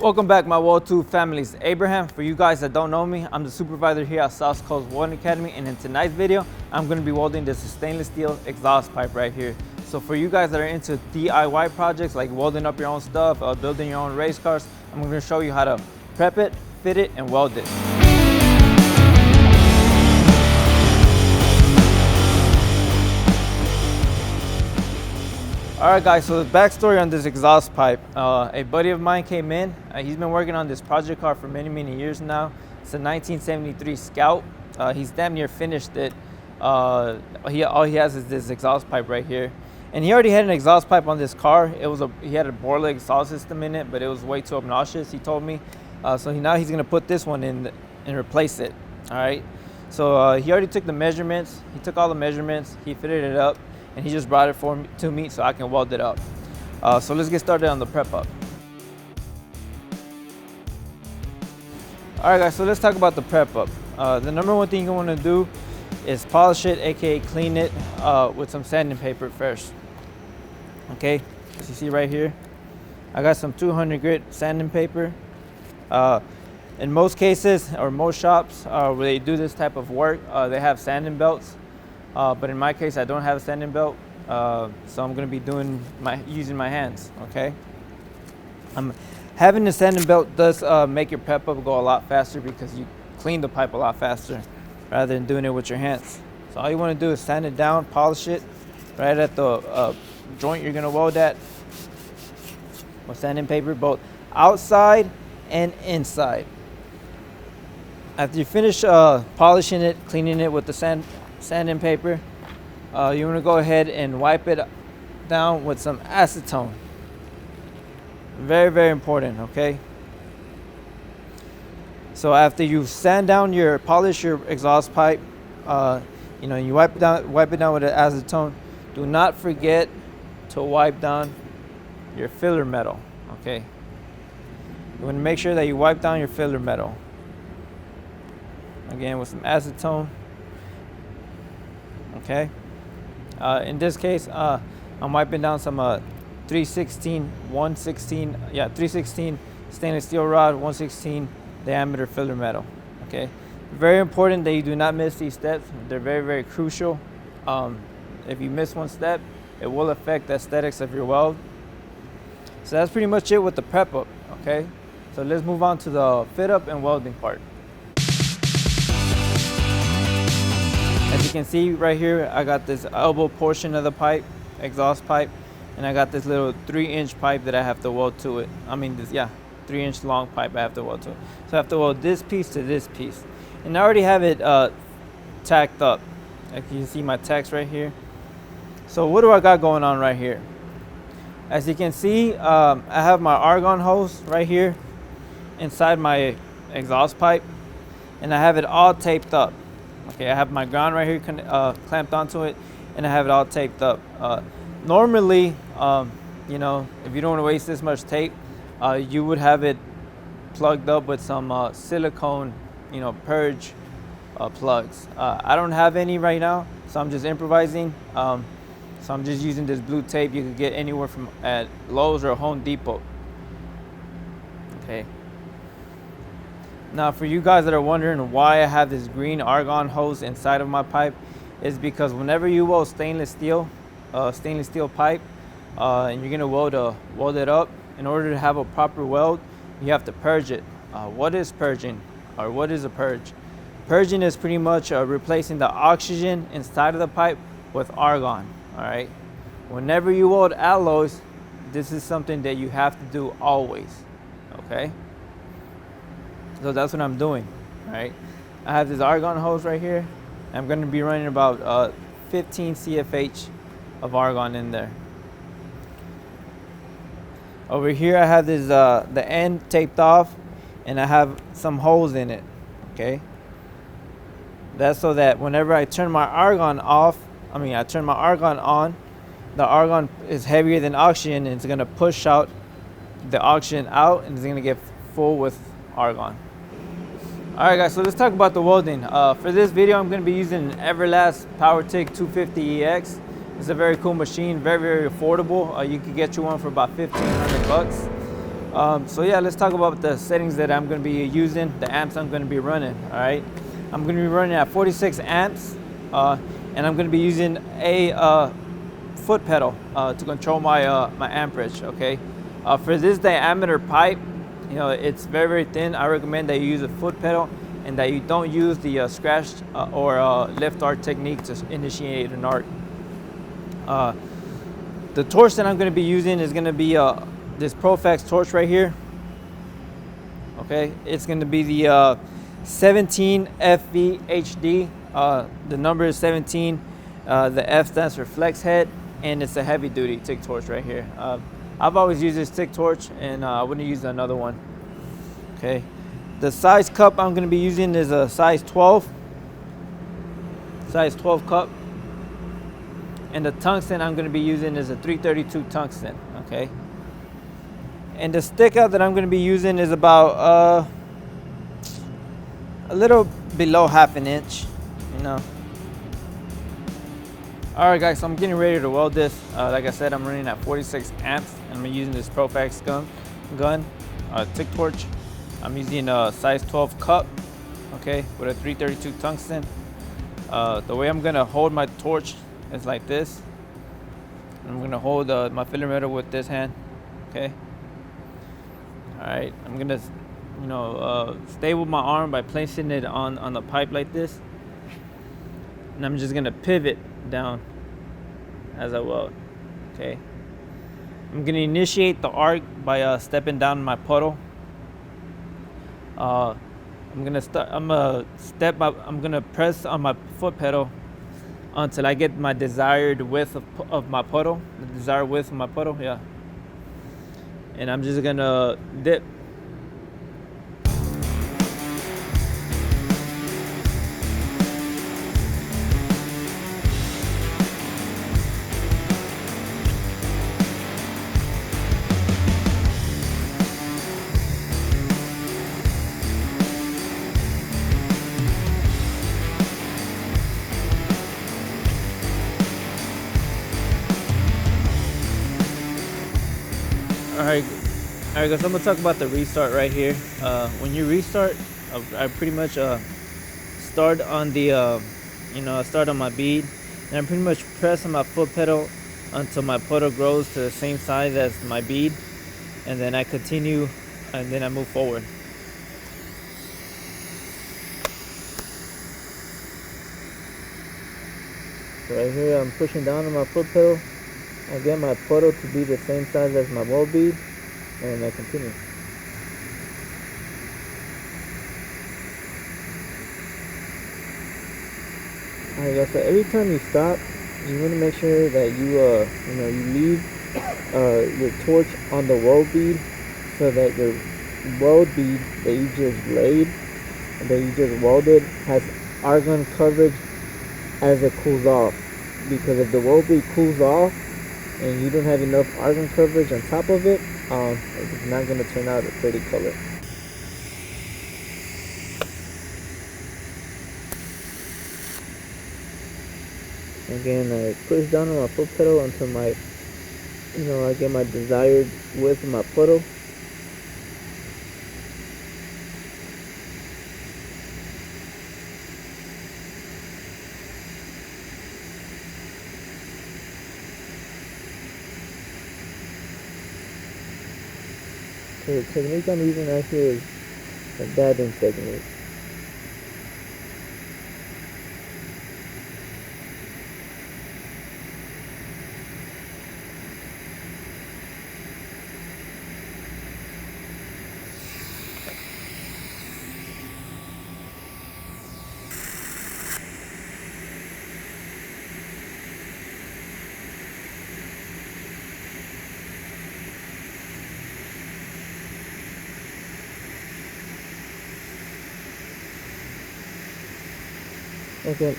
Welcome back, my Weld 2 families. Abraham. For you guys that don't know me, I'm the supervisor here at South Coast Welding Academy, and in tonight's video, I'm going to be welding this stainless steel exhaust pipe right here. So for you guys that are into DIY projects like welding up your own stuff, building your own race cars, I'm going to show you how to prep it, fit it, and weld it. Alright guys, so the backstory on this exhaust pipe. A buddy of mine came in. He's been working on this project car for many years now. It's a 1973 Scout. He's damn near finished it. All he has is this exhaust pipe right here. And he already had an exhaust pipe on this car. He had a Borla exhaust system in it, but it was way too obnoxious, he told me. So now he's gonna put this one in and replace it. Alright. So he already took the measurements. He took all the measurements, he fitted it up, and he just brought it to me so I can weld it up. So let's get started on the prep up. All right guys, so let's talk about the prep up. The number one thing you want to do is polish it, aka clean it with some sanding paper first. Okay, as you see right here, I got some 200 grit sanding paper. In most cases, or most shops where they do this type of work, they have sanding belts. But in my case, I don't have a sanding belt, so I'm going to be using my hands. Okay. Having the sanding belt does make your prep up go a lot faster because you clean the pipe a lot faster rather than doing it with your hands. So all you want to do is sand it down, polish it right at the joint you're going to weld at with sanding paper, both outside and inside. After you finish polishing it, cleaning it with the sanding paper, you want to go ahead and wipe it down with some acetone. Very important. Okay, so after you polish your exhaust pipe, you wipe it down with the acetone. Do not forget to wipe down your filler metal. Okay, you want to make sure that you wipe down your filler metal again with some acetone. Okay, in this case, I'm wiping down some 316 stainless steel rod, 116 diameter filler metal. Okay, very important that you do not miss these steps. They're very crucial. If you miss one step, it will affect the aesthetics of your weld. So that's pretty much it with the prep up. Okay, so let's move on to the fit up and welding part. As you can see right here, I got this elbow portion of the pipe, exhaust pipe, and I got this little 3-inch pipe that I have to weld to it. 3-inch long pipe I have to weld to it. So I have to weld this piece to this piece. And I already have it tacked up. Like you can see my tacks right here. So what do I got going on right here? As you can see, I have my argon hose right here inside my exhaust pipe, and I have it all taped up. Okay, I have my ground right here clamped onto it, and I have it all taped up. Normally, if you don't want to waste this much tape, you would have it plugged up with some silicone, purge plugs. I don't have any right now, so I'm just improvising. So I'm just using this blue tape you can get anywhere from at Lowe's or Home Depot. Okay. Now for you guys that are wondering why I have this green argon hose inside of my pipe, is because whenever you weld stainless steel pipe, and you're gonna weld it up, in order to have a proper weld, you have to purge it. What is purging, or what is a purge? Purging is pretty much replacing the oxygen inside of the pipe with argon. All right. Whenever you weld alloys, this is something that you have to do always. Okay. So that's what I'm doing. All right, I have this argon hose right here. I'm going to be running about 15 CFH of argon in there. Over here I have this the end taped off, and I have some holes in it. Okay, that's so that whenever I turn my argon on, the argon is heavier than oxygen, and it's going to push out the oxygen out, and it's going to get full with argon. Alright guys, so let's talk about the welding. For this video, I'm going to be using an Everlast TIG 250EX. It's a very cool machine, very affordable. You can get you one for about $1,500. So yeah, let's talk about the settings that I'm going to be using, the amps I'm going to be running. All right, I'm going to be running at 46 amps, and I'm going to be using a foot pedal to control my amperage. Okay, for this diameter pipe, you know, it's very, very thin. I recommend that you use a foot pedal and that you don't use the scratch or lift arc technique to initiate an arc. The torch that I'm going to be using is going to be this Profax torch right here. Okay, it's going to be the 17 FVHD. The number is 17. The F stands for flex head, and it's a heavy duty TIG torch right here. I've always used this TIG torch, and I wouldn't use another one. Okay, the size cup I'm going to be using is a size 12 cup, and the tungsten I'm going to be using is a 332 tungsten. Okay, and the stick out that I'm going to be using is about a little below half an inch, you know. Alright guys, so I'm getting ready to weld this. Like I said, I'm running at 46 amps, and I'm using this Profax gun, TIG torch. I'm using a size 12 cup, okay, with a 332 tungsten. The way I'm gonna hold my torch is like this. I'm gonna hold my filler metal with this hand, okay. Alright, I'm gonna, you know, stable my arm by placing it on the pipe like this, and I'm just gonna pivot down as I weld. Okay, I'm gonna initiate the arc by stepping down my puddle. I'm gonna press on my foot pedal until I get my desired width of my puddle, the desired width of my puddle, yeah. And I'm just gonna dip. Alright guys, I'm gonna talk about the restart right here. When you restart, I pretty much start on the I start on my bead, and I pretty much press on my foot pedal until my puddle grows to the same size as my bead, and then I continue, and then I move forward. So right here, I'm pushing down on my foot pedal. I get my puddle to be the same size as my weld bead, and I continue. Alright guys, so every time you stop, you want to make sure that you leave your torch on the weld bead, so that your weld bead that you just laid, that you just welded, has argon coverage as it cools off. Because if the weld bead cools off and you don't have enough argon coverage on top of it, it's not going to turn out a pretty color. Again, I push down on my foot pedal until I get my desired width of my puddle. So the technique I'm using right here is a dabbing technique. Okay,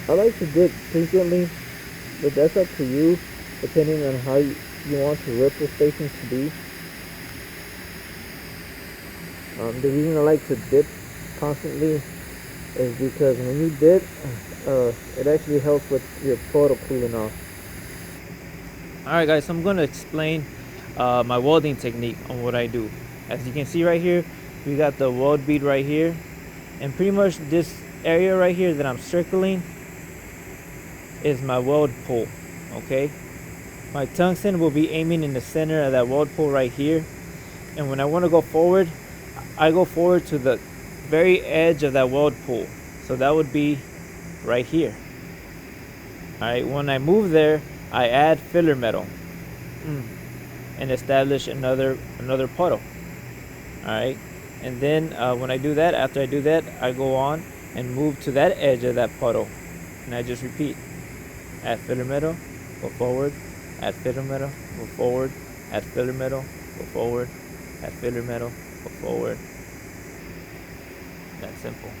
I like to dip frequently, but that's up to you, depending on how you want your ripple spacing to be. The reason I like to dip constantly is because when you dip, it actually helps with your puddle cooling off. Alright guys, so I'm going to explain my welding technique on what I do. As you can see right here, we got the weld bead right here, and pretty much this area right here that I'm circling is my weld pull. Okay, my tungsten will be aiming in the center of that weld pull right here, and when I want to go forward, I go forward to the very edge of that weld pull, so that would be right here. All right, when I move there, I add filler metal and establish another puddle. All right, and then when I do that, after I do that, I go on and move to that edge of that puddle, and I just repeat: add filler metal, go forward, add filler metal, go forward, add filler metal, go forward, add filler metal, go forward. That simple.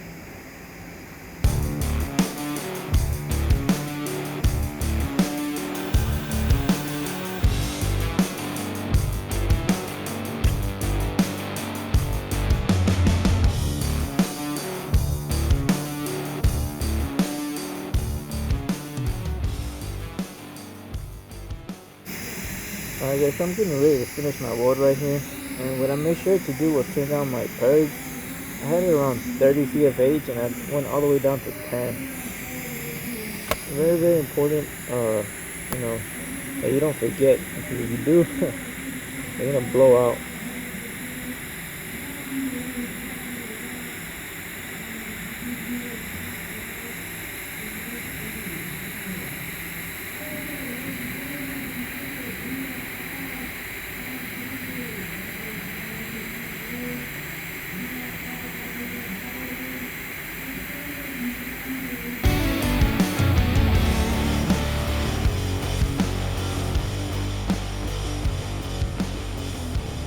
Alright guys, so I'm getting ready to finish my weld right here, and what I made sure to do was turn down my purge. I had it around 30 CFH and I went all the way down to 10. Very, very important, you know, that you don't forget, because if you do, you're gonna blow out.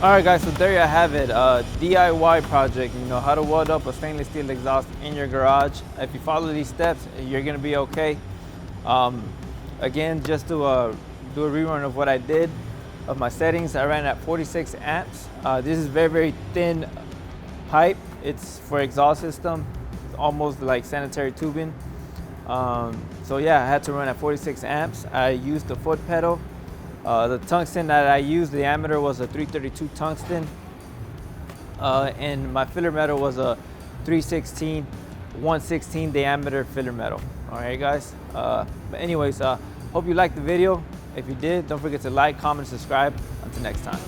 Alright guys, so there you have it, DIY project, you know, how to weld up a stainless steel exhaust in your garage. If you follow these steps, you're gonna be okay. Again, just to do a rerun of what I did, of my settings, I ran at 46 amps. This is very, very thin pipe. It's for exhaust system, almost like sanitary tubing. So yeah, I had to run at 46 amps. I used the foot pedal. The tungsten that I used, the diameter was a 332 tungsten, and my filler metal was a 316 116 diameter filler metal. All right guys, but anyways, hope you liked the video. If you did, don't forget to like, comment, subscribe. Until next time.